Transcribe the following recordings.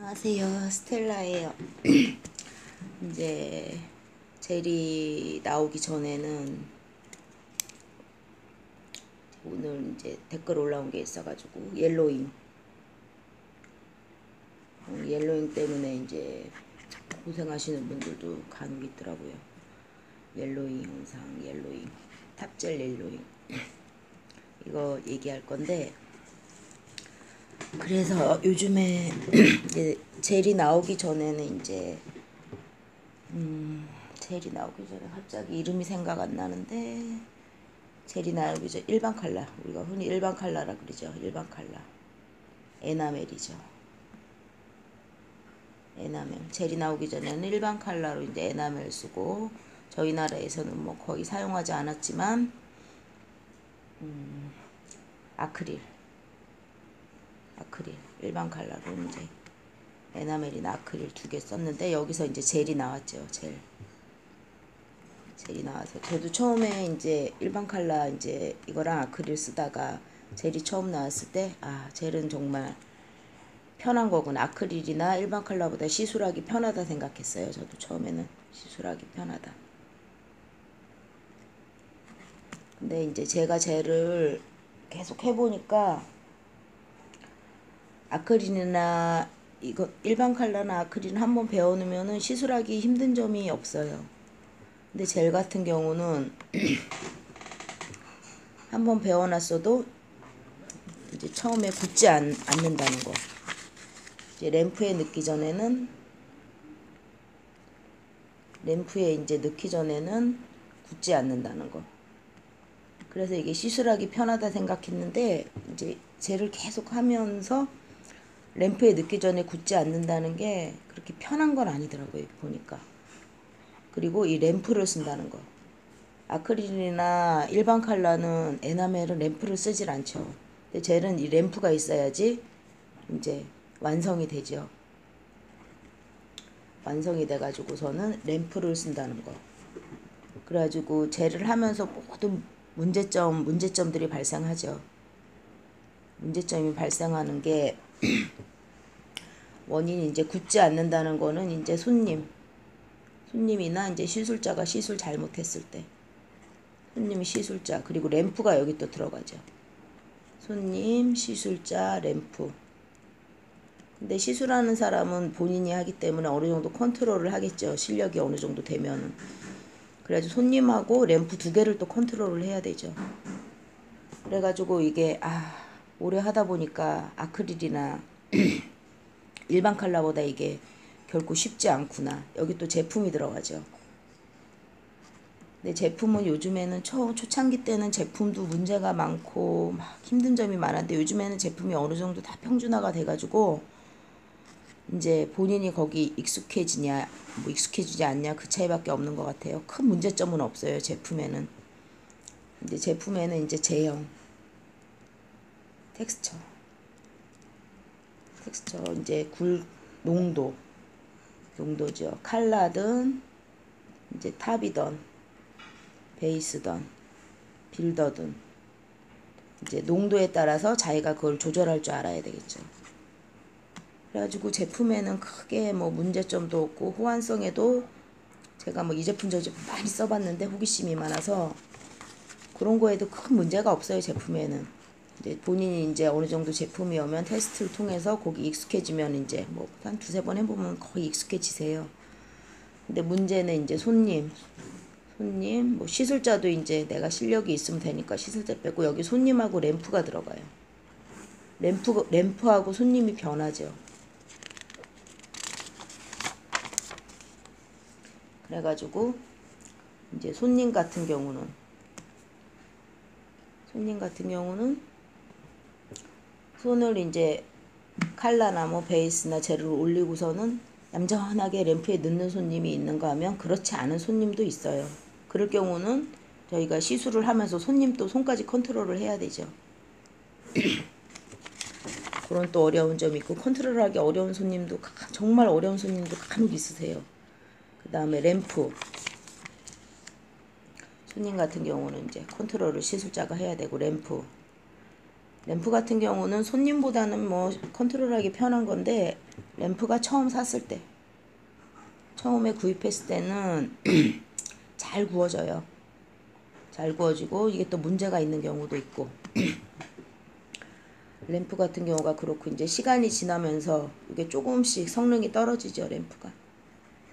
안녕하세요. 스텔라예요. 이제 젤이 나오기 전에는 오늘 이제 댓글 올라온 게 있어가지고 옐로잉 때문에 이제 고생하시는 분들도 간혹 있더라고요. 옐로잉 영상, 옐로잉 탑젤 옐로잉 이거 얘기할 건데, 그래서 요즘에 이제 젤이 나오기 전에는 이제 젤이 나오기 전에 갑자기 이름이 생각 안 나는데, 젤이 나오기 전 일반 칼라, 우리가 흔히 일반 칼라라 그러죠. 일반 칼라 에나멜이죠. 에나멜. 젤이 나오기 전에는 일반 칼라로 이제 에나멜 쓰고, 저희 나라에서는 뭐 거의 사용하지 않았지만 아크릴 일반 칼라로 이제 에나멜이나 아크릴 두 개 썼는데, 여기서 이제 젤이 나왔죠. 젤이 나와서 저도 처음에 이제 일반 칼라 이제 이거랑 아크릴 쓰다가 젤이 처음 나왔을 때, 아, 젤은 정말 편한 거구나. 아크릴이나 일반 칼라보다 시술하기 편하다 생각했어요. 저도 처음에는 시술하기 편하다. 근데 이제 제가 젤을 계속 해보니까 아크릴이나 이거 일반 칼라나 아크릴은 한번 배워놓으면은 시술하기 힘든 점이 없어요. 근데 젤 같은 경우는 한번 배워놨어도 이제 처음에 굳지 않는다는 거. 이제 램프에 넣기 전에는 굳지 않는다는 거. 그래서 이게 시술하기 편하다 생각했는데, 이제 젤을 계속 하면서 램프에 넣기 전에 굳지 않는다는 게 그렇게 편한 건 아니더라고요, 보니까. 그리고 이 램프를 쓴다는 거. 아크릴이나 일반 칼라는 에나멜은 램프를 쓰질 않죠. 근데 젤은 이 램프가 있어야지 이제 완성이 되죠. 완성이 돼가지고서는 램프를 쓴다는 거. 그래가지고 젤을 하면서 모든 문제점들이 발생하죠. 문제점이 발생하는 게 원인이 이제 굳지 않는다는 거는 이제 손님이나 이제 시술자가 시술 잘못했을 때, 손님이 시술자, 그리고 램프가 여기 또 들어가죠. 손님, 시술자, 램프. 근데 시술하는 사람은 본인이 하기 때문에 어느 정도 컨트롤을 하겠죠. 실력이 어느 정도 되면은. 그래가지고 손님하고 램프 두 개를 또 컨트롤을 해야 되죠. 그래가지고 이게 오래 하다 보니까 아크릴이나 일반 칼라보다 이게 결코 쉽지 않구나. 여기 또 제품이 들어가죠. 근데 제품은 요즘에는 초창기 때는 제품도 문제가 많고 막 힘든 점이 많았는데, 요즘에는 제품이 어느 정도 다 평준화가 돼가지고 이제 본인이 거기 익숙해지지 않냐, 그 차이밖에 없는 것 같아요. 큰 문제점은 없어요. 제품에는 이제 제형, 텍스처 이제 농도죠. 칼라든 이제 탑이던 베이스던 빌더든 이제 농도에 따라서 자기가 그걸 조절할 줄 알아야 되겠죠. 그래가지고 제품에는 크게 뭐 문제점도 없고, 호환성에도 제가 뭐 이 제품 저 제품 많이 써봤는데 호기심이 많아서 그런 거에도 큰 문제가 없어요. 제품에는 이제 본인이 이제 어느 정도 제품이 오면 테스트를 통해서 거기 익숙해지면 이제 뭐 한 두세 번 해보면 거의 익숙해지세요. 근데 문제는 이제 손님, 뭐 시술자도 이제 내가 실력이 있으면 되니까 시술자 빼고, 여기 손님하고 램프가 들어가요. 램프하고 손님이 변하죠. 그래가지고 이제 손님 같은 경우는 손을 이제 칼라나 뭐 베이스나 젤을 올리고서는 얌전하게 램프에 넣는 손님이 있는가 하면 그렇지 않은 손님도 있어요. 그럴 경우는 저희가 시술을 하면서 손님 또 손까지 컨트롤을 해야 되죠. 그런 또 어려운 점이 있고, 컨트롤하기 어려운 손님도, 정말 어려운 손님도 간혹 있으세요. 그 다음에 램프, 손님 같은 경우는 이제 컨트롤을 시술자가 해야 되고, 램프 램프 같은 경우는 손님보다는 뭐 컨트롤하기 편한 건데, 램프가 처음 샀을 때, 처음에 구입했을 때는 잘 구워져요. 잘 구워지고 이게 또 문제가 있는 경우도 있고. 램프 같은 경우가 그렇고, 이제 시간이 지나면서 이게 조금씩 성능이 떨어지죠. 램프가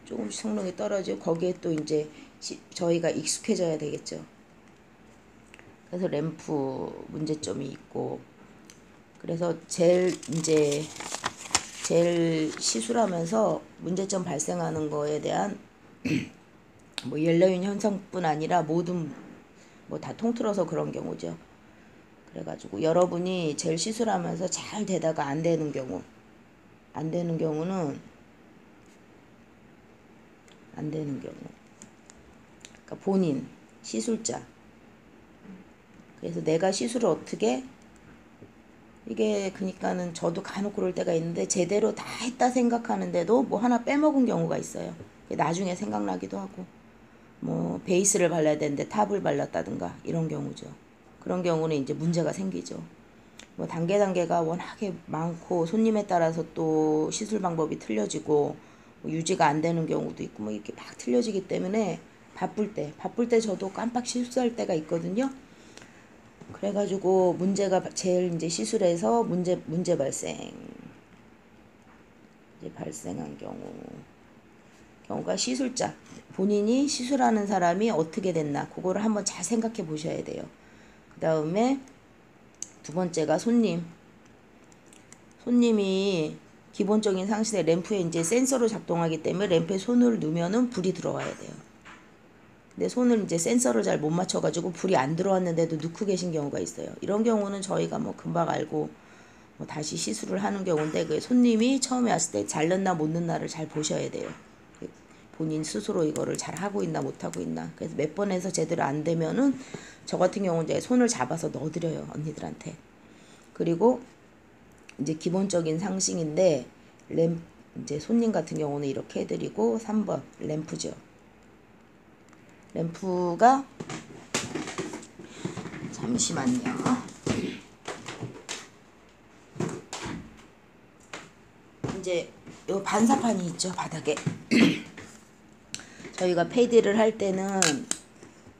조금씩 성능이 떨어지고, 거기에 또 이제 저희가 익숙해져야 되겠죠. 그래서 램프 문제점이 있고, 그래서 젤 시술하면서 문제점 발생하는 거에 대한 뭐 옐러윈 현상뿐 아니라 모든 뭐 다 통틀어서 그런 경우죠. 그래가지고 여러분이 젤 시술하면서 잘 되다가 안 되는 경우는 그러니까 본인 시술자, 그래서 내가 시술을 어떻게, 이게 그니까는 저도 간혹 그럴 때가 있는데 제대로 다 했다 생각하는데도 뭐 하나 빼먹은 경우가 있어요. 나중에 생각나기도 하고, 뭐 베이스를 발라야 되는데 탑을 발랐다든가 이런 경우죠. 그런 경우는 이제 문제가 생기죠. 뭐 단계가 워낙에 많고 손님에 따라서 또 시술 방법이 틀려지고 뭐 유지가 안 되는 경우도 있고 뭐 이렇게 막 틀려지기 때문에 바쁠 때 저도 깜빡 실수할 때가 있거든요. 그래가지고 문제가 제일 이제 시술에서 문제 발생한 경우가 시술자, 본인이 시술하는 사람이 어떻게 됐나 그거를 한번 잘 생각해 보셔야 돼요. 그 다음에 두 번째가 손님이 기본적인 상식에 램프에 이제 센서로 작동하기 때문에 램프에 손을 넣으면은 불이 들어와야 돼요. 근데 손을 이제 센서를 잘 못 맞춰가지고 불이 안 들어왔는데도 넣고 계신 경우가 있어요. 이런 경우는 저희가 뭐 금방 알고 뭐 다시 시술을 하는 경우인데, 그 손님이 처음에 왔을 때 잘 넣나 못 넣나를 잘 보셔야 돼요. 본인 스스로 이거를 잘 하고 있나 못 하고 있나. 그래서 몇 번 해서 제대로 안 되면은 저 같은 경우는 이제 손을 잡아서 넣어드려요, 언니들한테. 그리고 이제 기본적인 상식인데 이제 손님 같은 경우는 이렇게 해드리고, 3번 램프죠. 램프가 잠시만요. 이제 요 반사판이 있죠, 바닥에. 저희가 패드를 할 때는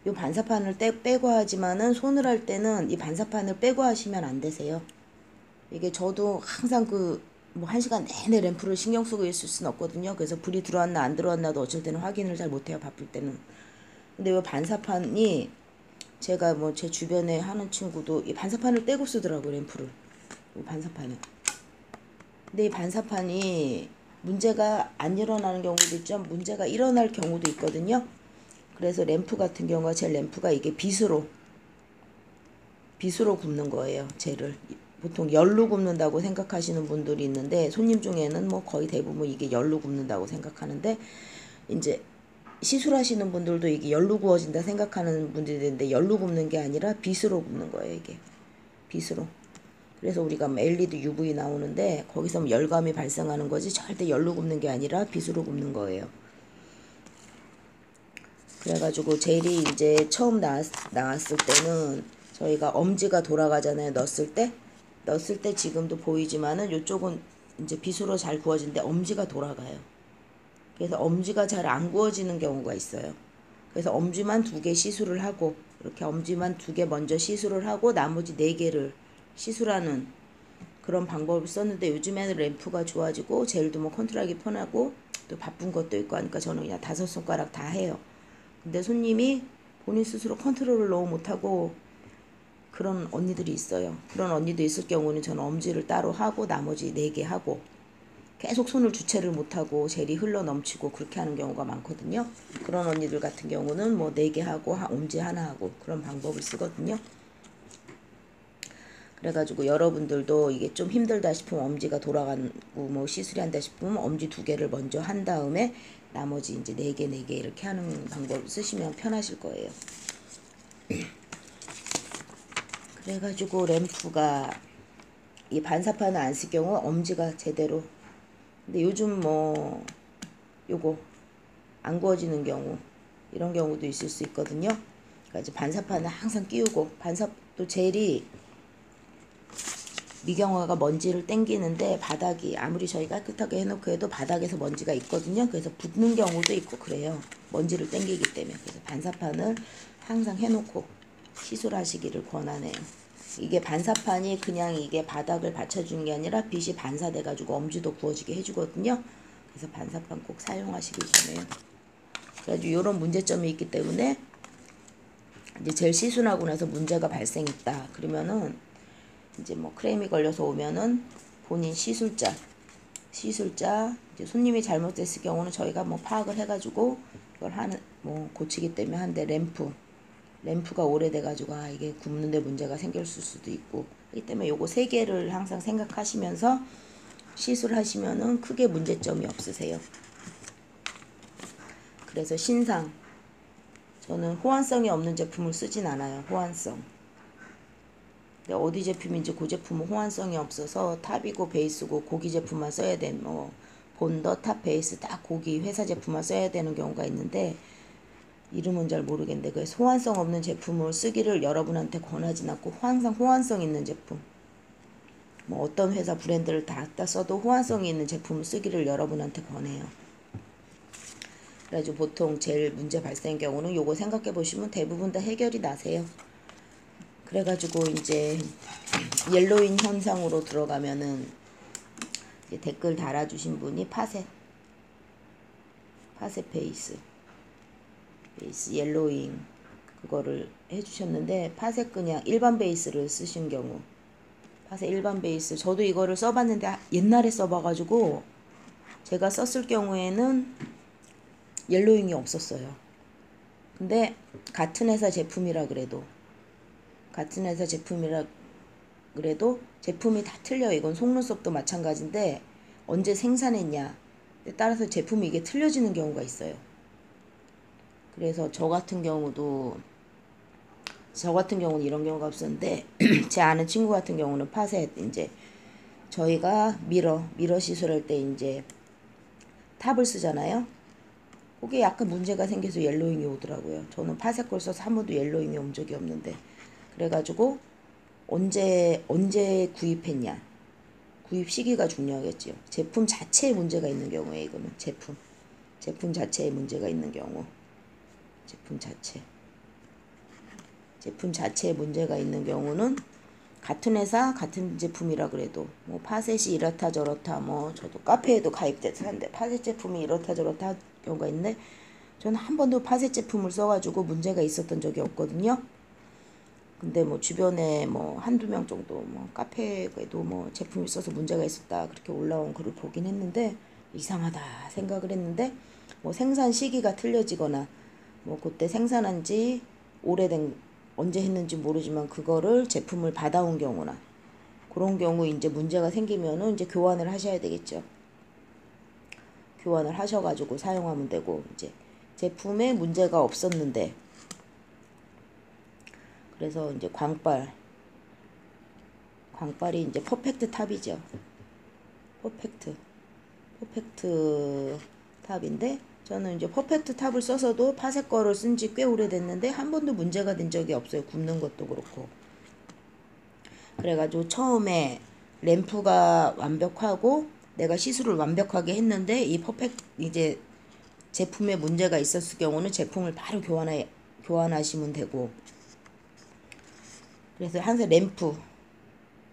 요 반사판을 빼고 하지만은 손을 할 때는 이 반사판을 빼고 하시면 안 되세요. 이게 저도 항상 뭐 1시간 내내 램프를 신경 쓰고 있을 수는 없거든요. 그래서 불이 들어왔나 안 들어왔나도 어쩔 때는 확인을 잘 못해요, 바쁠 때는. 근데 이 반사판이 제가 뭐 제 주변에 하는 친구도 이 반사판을 떼고 쓰더라고요, 램프를. 이 반사판을. 근데 이 반사판이 문제가 안 일어나는 경우도 있죠. 문제가 일어날 경우도 있거든요. 그래서 램프 같은 경우가, 제 램프가 이게 빗으로 굽는 거예요, 젤을. 보통 열로 굽는다고 생각하시는 분들이 있는데, 손님 중에는 뭐 거의 대부분 이게 열로 굽는다고 생각하는데, 이제 시술하시는 분들도 이게 열로 구워진다 생각하는 분들이 있는데, 열로 굽는 게 아니라 빗으로 굽는 거예요, 이게. 빗으로. 그래서 우리가 LED UV 나오는데 거기서 열감이 발생하는 거지 절대 열로 굽는 게 아니라 빗으로 굽는 거예요. 그래가지고 젤이 이제 처음 나왔을 때는 저희가 엄지가 돌아가잖아요. 넣었을 때 지금도 보이지만은 이쪽은 이제 빗으로 잘 구워지는데 엄지가 돌아가요. 그래서 엄지가 잘 안 구워지는 경우가 있어요. 그래서 엄지만 2개 시술을 하고, 이렇게 엄지만 2개 먼저 시술을 하고 나머지 4개를 시술하는 그런 방법을 썼는데, 요즘에는 램프가 좋아지고 젤도 뭐 컨트롤하기 편하고 또 바쁜 것도 있고 하니까 저는 그냥 5손가락 다 해요. 근데 손님이 본인 스스로 컨트롤을 너무 못하고 그런 언니들이 있어요. 그런 언니도 있을 경우는 저는 엄지를 따로 하고 나머지 4개 하고, 계속 손을 주체를 못하고 젤이 흘러 넘치고 그렇게 하는 경우가 많거든요. 그런 언니들 같은 경우는 뭐 4개 하고 엄지 하나 하고 그런 방법을 쓰거든요. 그래가지고 여러분들도 이게 좀 힘들다 싶으면, 엄지가 돌아가고 뭐 시술이 한다 싶으면 엄지 2개를 먼저 한 다음에 나머지 이제 4개 이렇게 하는 방법을 쓰시면 편하실 거예요. 그래가지고 램프가 이 반사판을 안 쓸 경우 엄지가 제대로, 근데 요즘 뭐 요거 안 구워지는 경우, 이런 경우도 있을 수 있거든요. 그러니까 이제 반사판을 항상 끼우고, 또 젤이 미경화가 먼지를 땡기는데 바닥이 아무리 저희가 깨끗하게 해놓고 해도 바닥에서 먼지가 있거든요. 그래서 붙는 경우도 있고 그래요. 먼지를 땡기기 때문에. 그래서 반사판을 항상 해놓고 시술하시기를 권하네요. 이게 반사판이 그냥 이게 바닥을 받쳐주는 게 아니라 빛이 반사돼 가지고 엄지도 구워지게 해주거든요. 그래서 반사판 꼭 사용하시길 권해요. 그래가지고 이런 문제점이 있기 때문에 이제 젤 시술하고 나서 문제가 발생했다 그러면은 이제 뭐 크레임이 걸려서 오면은 본인 시술자 이제 손님이 잘못됐을 경우는 저희가 뭐 파악을 해가지고 이걸 하는 뭐 고치기 때문에 한데 램프가 오래돼가지고 이게 굽는데 문제가 생길 수도 있고 그렇기 때문에 요거 세 개를 항상 생각하시면서 시술하시면은 크게 문제점이 없으세요. 그래서 신상 저는 호환성이 없는 제품을 쓰진 않아요. 호환성. 근데 어디 제품인지 그 제품은 호환성이 없어서 탑이고 베이스고 고기 제품만 써야 돼. 뭐 본더 탑 베이스 딱 고기 회사 제품만 써야 되는 경우가 있는데 이름은 잘 모르겠는데 그래서 호환성 없는 제품을 쓰기를 여러분한테 권하진 않고 항상 호환성 있는 제품 뭐 어떤 회사 브랜드를 다 써도 호환성이 있는 제품을 쓰기를 여러분한테 권해요. 그래가지고 보통 제일 문제 발생인 경우는 요거 생각해 보시면 대부분 다 해결이 나세요. 그래가지고 이제 옐로잉 현상으로 들어가면은 이제 댓글 달아주신 분이 파셋 베이스 옐로잉 그거를 해주셨는데 파셋 그냥 일반 베이스를 쓰신 경우 파셋 일반 베이스 저도 이거를 써봤는데 옛날에 써봐가지고 제가 썼을 경우에는 옐로잉이 없었어요. 근데 같은 회사 제품이라 그래도 제품이 다 틀려요. 이건 속눈썹도 마찬가지인데 언제 생산했냐 따라서 제품이 이게 틀려지는 경우가 있어요. 그래서 저 같은 경우는 이런 경우가 없었는데 제 아는 친구 같은 경우는 파셋 이제 저희가 미러 시술할 때 이제 탑을 쓰잖아요. 그게 약간 문제가 생겨서 옐로잉이 오더라고요. 저는 파셋 걸 써서 한 번도 옐로잉이 온 적이 없는데 그래가지고 언제 구입했냐 구입 시기가 중요하겠지요. 제품 자체에 문제가 있는 경우에 이거는 제품 자체에 문제가 있는 경우 제품 자체에 문제가 있는 경우는 같은 회사 같은 제품이라 그래도 뭐 파셋이 이렇다 저렇다 뭐 저도 카페에도 가입돼서 하는데 파셋 제품이 이렇다 저렇다 할 경우가 있는데 저는 한 번도 파셋 제품을 써가지고 문제가 있었던 적이 없거든요. 근데 뭐 주변에 뭐 한두 명 정도 뭐 카페에도 뭐 제품이 있어서 문제가 있었다 그렇게 올라온 글을 보긴 했는데 이상하다 생각을 했는데 뭐 생산 시기가 틀려지거나 뭐 그때 생산한 지 오래된 언제 했는지 모르지만 그거를 제품을 받아온 경우나 그런 경우 이제 문제가 생기면은 이제 교환을 하셔야 되겠죠. 교환을 하셔가지고 사용하면 되고 이제 제품에 문제가 없었는데 그래서 이제 광빨이 이제 퍼펙트 탑이죠. 퍼펙트 탑인데 저는 이제 퍼펙트 탑을 써서도 파셋 거를 쓴 지 꽤 오래됐는데 한 번도 문제가 된 적이 없어요. 굽는 것도 그렇고. 그래가지고 처음에 램프가 완벽하고 내가 시술을 완벽하게 했는데 이제 제품에 문제가 있었을 경우는 제품을 바로 교환하시면 되고 그래서 항상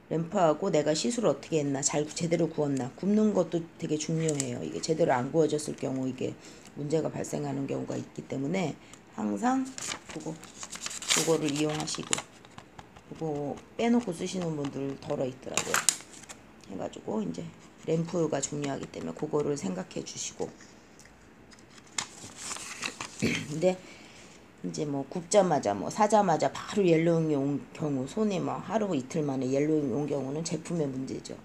램프하고 내가 시술을 어떻게 했나 제대로 구웠나 굽는 것도 되게 중요해요. 이게 제대로 안 구워졌을 경우 이게 문제가 발생하는 경우가 있기 때문에 항상 그거를 이용하시고 그거 빼놓고 쓰시는 분들 덜어 있더라고요. 해가지고 이제 램프가 중요하기 때문에 그거를 생각해 주시고 근데 이제 뭐 굽자마자 뭐 사자마자 바로 옐로잉이 온 경우 손에 뭐 하루 이틀 만에 옐로잉이 온 경우는 제품의 문제죠.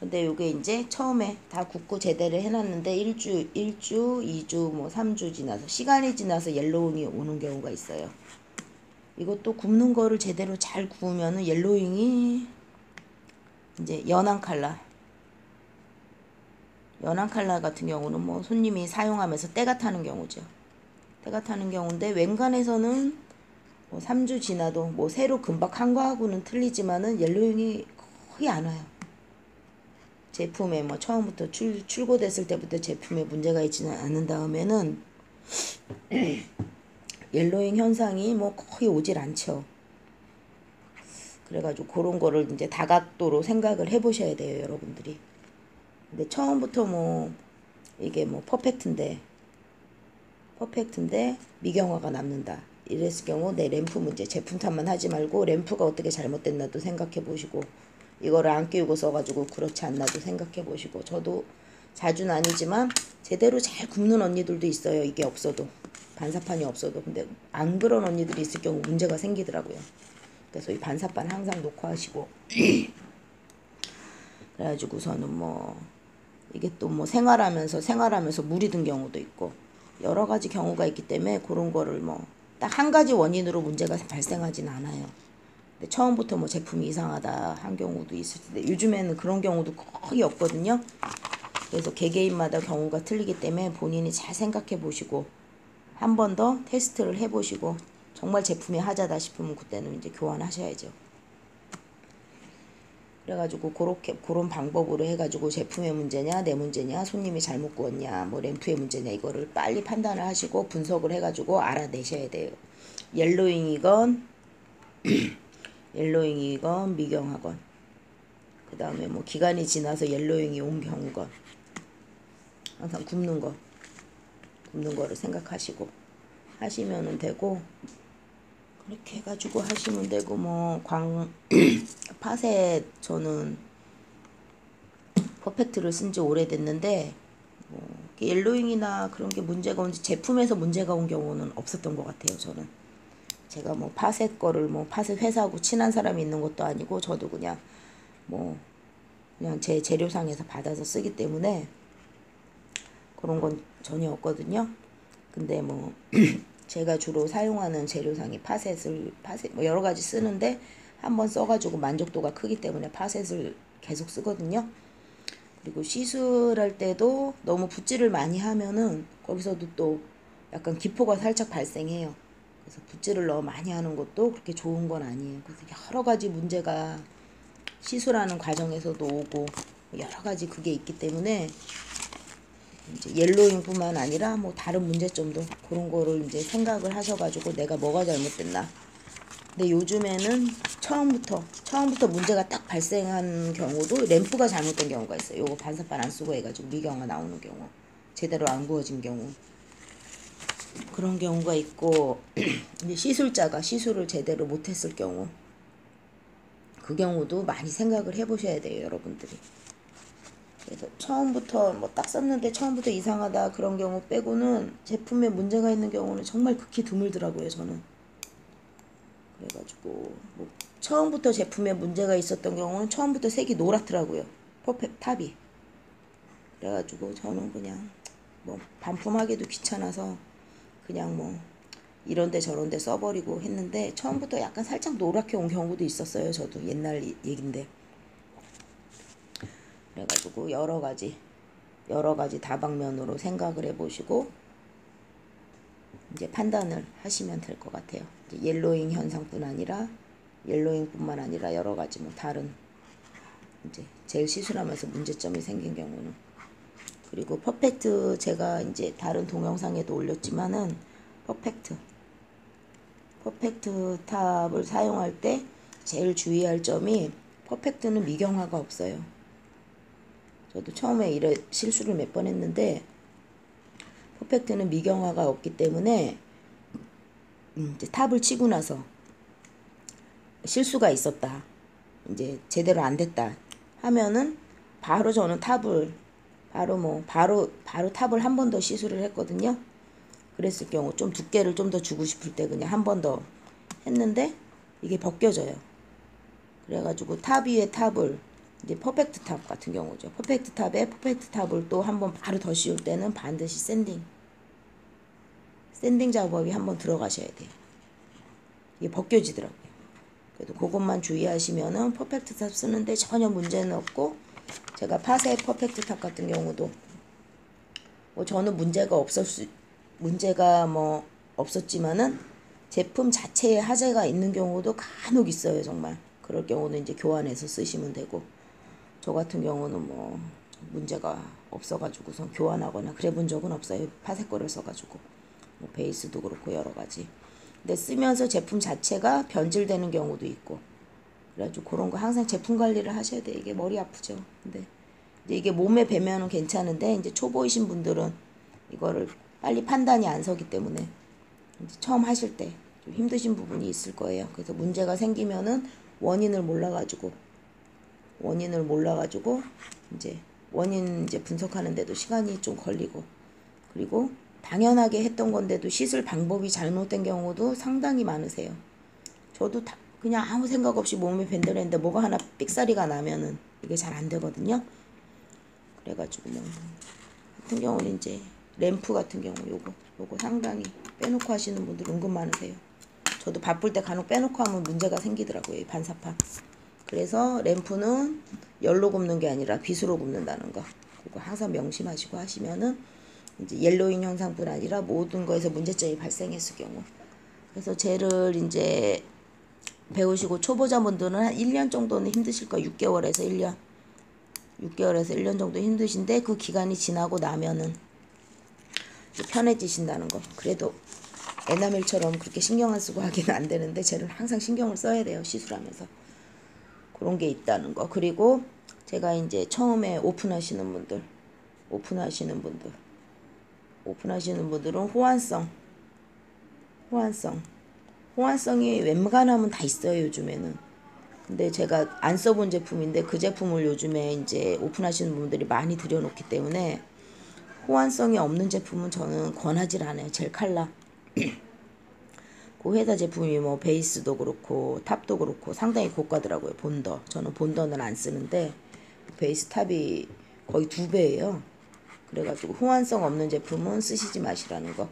근데 요게 이제 처음에 다 굽고 제대로 해놨는데 1주, 2주, 뭐 3주 지나서 시간이 지나서 옐로잉이 오는 경우가 있어요. 이것도 굽는 거를 제대로 잘 구우면은 옐로잉이 이제 연한 칼라 같은 경우는 뭐 손님이 사용하면서 때가 타는 경우죠. 때가 타는 경우인데 웬간해서는 뭐 3주 지나도 뭐 새로 금박 한 거하고는 틀리지만은 옐로잉이 거의 안 와요. 제품에 뭐 처음부터 출고됐을 때부터 제품에 문제가 있지는 않은 다음에는 옐로잉 현상이 뭐 거의 오질 않죠. 그래가지고 그런 거를 이제 다각도로 생각을 해보셔야 돼요, 여러분들이. 근데 처음부터 뭐 이게 뭐 퍼펙트인데 미경화가 남는다. 이랬을 경우 내 램프 문제, 제품 탓만 하지 말고 램프가 어떻게 잘못됐나도 생각해 보시고, 이거를 안 끼우고 써가지고 그렇지 않나도 생각해 보시고. 저도 자주는 아니지만 제대로 잘 굽는 언니들도 있어요. 이게 없어도, 반사판이 없어도. 근데 안 그런 언니들이 있을 경우 문제가 생기더라고요. 그래서 이 반사판 항상 녹화하시고 그래가지고서는 뭐 이게 또 뭐 생활하면서 물이 든 경우도 있고 여러 가지 경우가 있기 때문에 그런 거를 뭐 딱 한 가지 원인으로 문제가 발생하진 않아요. 근데 처음부터 뭐 제품이 이상하다 한 경우도 있을 텐데 요즘에는 그런 경우도 거의 없거든요. 그래서 개개인마다 경우가 틀리기 때문에 본인이 잘 생각해 보시고 한 번 더 테스트를 해 보시고 정말 제품이 하자다 싶으면 그때는 이제 교환하셔야죠. 그래가지고 그런 방법으로 해가지고 제품의 문제냐 내 문제냐 손님이 잘못 구웠냐 뭐 램프의 문제냐 이거를 빨리 판단을 하시고 분석을 해가지고 알아내셔야 돼요. 옐로잉이건 미경하건 그 다음에 뭐 기간이 지나서 옐로잉이 온 경우건 항상 굽는 거를 생각하시고 하시면 되고, 그렇게 해가지고 하시면 되고 뭐 팥에 저는 퍼펙트를 쓴 지 오래됐는데 뭐 옐로잉이나 그런 게 문제가 온지 제품에서 문제가 온 경우는 없었던 것 같아요. 저는 제가 뭐 팥의 거를 뭐 팥의 회사하고 친한 사람이 있는 것도 아니고 저도 그냥 제 재료상에서 받아서 쓰기 때문에 그런 건 전혀 없거든요. 근데 뭐 제가 주로 사용하는 재료상이 팥에 뭐 여러 가지 쓰는데 한번 써가지고 만족도가 크기 때문에 팥을 계속 쓰거든요. 그리고 시술할 때도 너무 붓질을 많이 하면은 거기서도 또 약간 기포가 살짝 발생해요. 그래서 붓질을 너무 많이 하는 것도 그렇게 좋은 건 아니에요. 그래서 여러 가지 문제가 시술하는 과정에서도 오고 여러 가지 그게 있기 때문에 이제 옐로잉뿐만 아니라 뭐 다른 문제점도 그런 거를 이제 생각을 하셔가지고 내가 뭐가 잘못됐나. 근데 요즘에는 처음부터 문제가 딱 발생한 경우도 램프가 잘못된 경우가 있어요. 요거 반사판 안 쓰고 해가지고 미경화 나오는 경우, 제대로 안 구워진 경우, 그런 경우가 있고 이제 시술자가 시술을 제대로 못했을 경우, 그 경우도 많이 생각을 해보셔야 돼요, 여러분들이. 그래서 처음부터 뭐 딱 썼는데 처음부터 이상하다 그런 경우 빼고는 제품에 문제가 있는 경우는 정말 극히 드물더라고요, 저는. 그래가지고 뭐 처음부터 제품에 문제가 있었던 경우는 처음부터 색이 노랗더라고요, 퍼펙트 탑이. 그래가지고 저는 그냥 뭐 반품하기도 귀찮아서 그냥 뭐 이런데 저런데 써버리고 했는데 처음부터 약간 살짝 노랗게 온 경우도 있었어요. 저도 옛날 얘긴데. 그래가지고 여러 가지 다방면으로 생각을 해보시고 이제 판단을 하시면 될 것 같아요. 이제 옐로잉뿐만 아니라 여러 가지 뭐 다른 이제 젤 시술하면서 문제점이 생긴 경우는. 그리고 퍼펙트 제가 이제 다른 동영상에도 올렸지만은 퍼펙트 탑을 사용할 때 제일 주의할 점이 퍼펙트는 미경화가 없어요. 저도 처음에 실수를 몇 번 했는데 퍼펙트는 미경화가 없기 때문에 이제 탑을 치고 나서 실수가 있었다, 이제 제대로 안 됐다 하면은 바로 저는 탑을 바로 탑을 한 번 더 시술을 했거든요. 그랬을 경우 좀 두께를 좀 더 주고 싶을 때 그냥 한 번 더 했는데 이게 벗겨져요. 그래가지고 탑 위에 탑을 이제 퍼펙트 탑 같은 경우죠. 퍼펙트 탑에 퍼펙트 탑을 또 한 번 바로 더 씌울 때는 반드시 샌딩 작업이 한 번 들어가셔야 돼요. 이게 벗겨지더라고요. 그래도 그것만 주의하시면은 퍼펙트 탑 쓰는데 전혀 문제는 없고, 제가 팥의 퍼펙트 탑 같은 경우도 뭐 저는 문제가 없었지만은 제품 자체에 하재가 있는 경우도 간혹 있어요. 정말 그럴 경우는 이제 교환해서 쓰시면 되고, 저 같은 경우는 뭐 문제가 없어가지고선 교환하거나 그래 본 적은 없어요. 파색 거를 써가지고. 뭐 베이스도 그렇고 여러 가지. 근데 쓰면서 제품 자체가 변질되는 경우도 있고, 그래가지고 그런 거 항상 제품 관리를 하셔야 돼. 이게 머리 아프죠. 근데 이제 이게 몸에 배면은 괜찮은데, 이제 초보이신 분들은 이거를 빨리 판단이 안 서기 때문에 이제 처음 하실 때 좀 힘드신 부분이 있을 거예요. 그래서 문제가 생기면은 원인을 몰라가지고 이제 원인 이제 분석하는데도 시간이 좀 걸리고, 그리고 당연하게 했던 건데도 씻을 방법이 잘못된 경우도 상당히 많으세요. 저도 그냥 아무 생각 없이 몸에 밴드했는데 뭐가 하나 삑사리가 나면은 이게 잘 안 되거든요. 그래가지고 뭐 같은 경우는 이제 램프 같은 경우 요거 상당히 빼놓고 하시는 분들 은근 많으세요. 저도 바쁠 때 간혹 빼놓고 하면 문제가 생기더라고요. 이 반사판. 그래서 램프는 열로 굽는 게 아니라 빗으로 굽는다는 거. 그거 항상 명심하시고 하시면은 이제 옐로잉 현상뿐 아니라 모든 거에서 문제점이 발생했을 경우. 그래서 쟤를 이제 배우시고 초보자분들은 한 1년 정도는 힘드실 거예요. 6개월에서 1년 정도 힘드신데, 그 기간이 지나고 나면은 편해지신다는 거. 그래도 에나멜처럼 그렇게 신경 안 쓰고 하기는 안 되는데, 쟤는 항상 신경을 써야 돼요. 시술하면서. 그런 게 있다는 거. 그리고 제가 이제 처음에 오픈하시는 분들은 호환성이 웬만하면 다 있어요, 요즘에는. 근데 제가 안 써본 제품인데 그 제품을 요즘에 이제 오픈하시는 분들이 많이 들여놓기 때문에 호환성이 없는 제품은 저는 권하지 않아요. 젤 칼라. 그 회사 제품이 뭐 베이스도 그렇고 탑도 그렇고 상당히 고가더라고요. 본더. 저는 본더는 안 쓰는데 베이스 탑이 거의 2배예요. 그래가지고 호환성 없는 제품은 쓰시지 마시라는 거.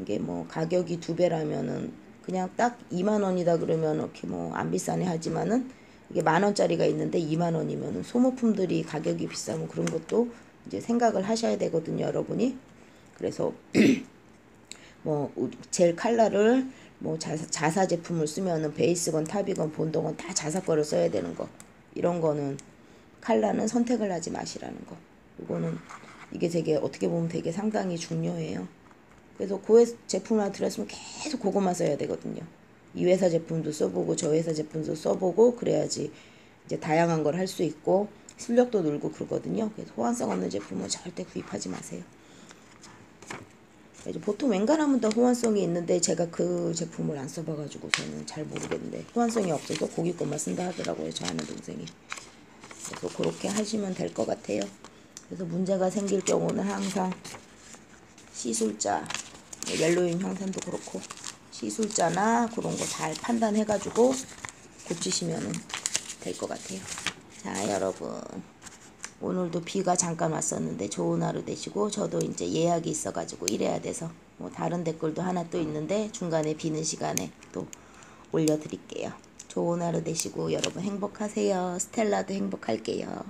이게 뭐 가격이 2배라면은 그냥 딱 2만원이다 그러면 이렇게 뭐 안 비싸네 하지만은, 이게 만원짜리가 있는데 2만원이면은 소모품들이 가격이 비싸면 그런 것도 이제 생각을 하셔야 되거든요, 여러분이. 그래서 뭐 젤 칼라를 뭐 자사 제품을 쓰면은 베이스건 탑이건 본더건 다 자사 거를 써야 되는 거. 이런 거는 칼라는 선택을 하지 마시라는 거. 이거는 이게 되게 어떻게 보면 되게 상당히 중요해요. 그래서 그 제품 하나 들었으면 계속 그것만 써야 되거든요. 이 회사 제품도 써보고 저 회사 제품도 써보고 그래야지 이제 다양한 걸 할 수 있고 실력도 늘고 그러거든요. 그래서 호환성 없는 제품은 절대 구입하지 마세요. 보통 웬간하면 다 호환성이 있는데 제가 그 제품을 안 써봐가지고 저는 잘 모르겠는데, 호환성이 없어서 고기 것만 쓴다 하더라고요, 저 아는 동생이. 그래서 그렇게 하시면 될 것 같아요. 그래서 문제가 생길 경우는 항상 시술자, 옐로잉 형상도 그렇고 시술자나 그런 거 잘 판단해가지고 고치시면 될 것 같아요. 자, 여러분, 오늘도 비가 잠깐 왔었는데 좋은 하루 되시고, 저도 이제 예약이 있어가지고 일해야 돼서 뭐 다른 댓글도 하나 또 있는데 중간에 비는 시간에 또 올려드릴게요. 좋은 하루 되시고 여러분 행복하세요. 스텔라도 행복할게요.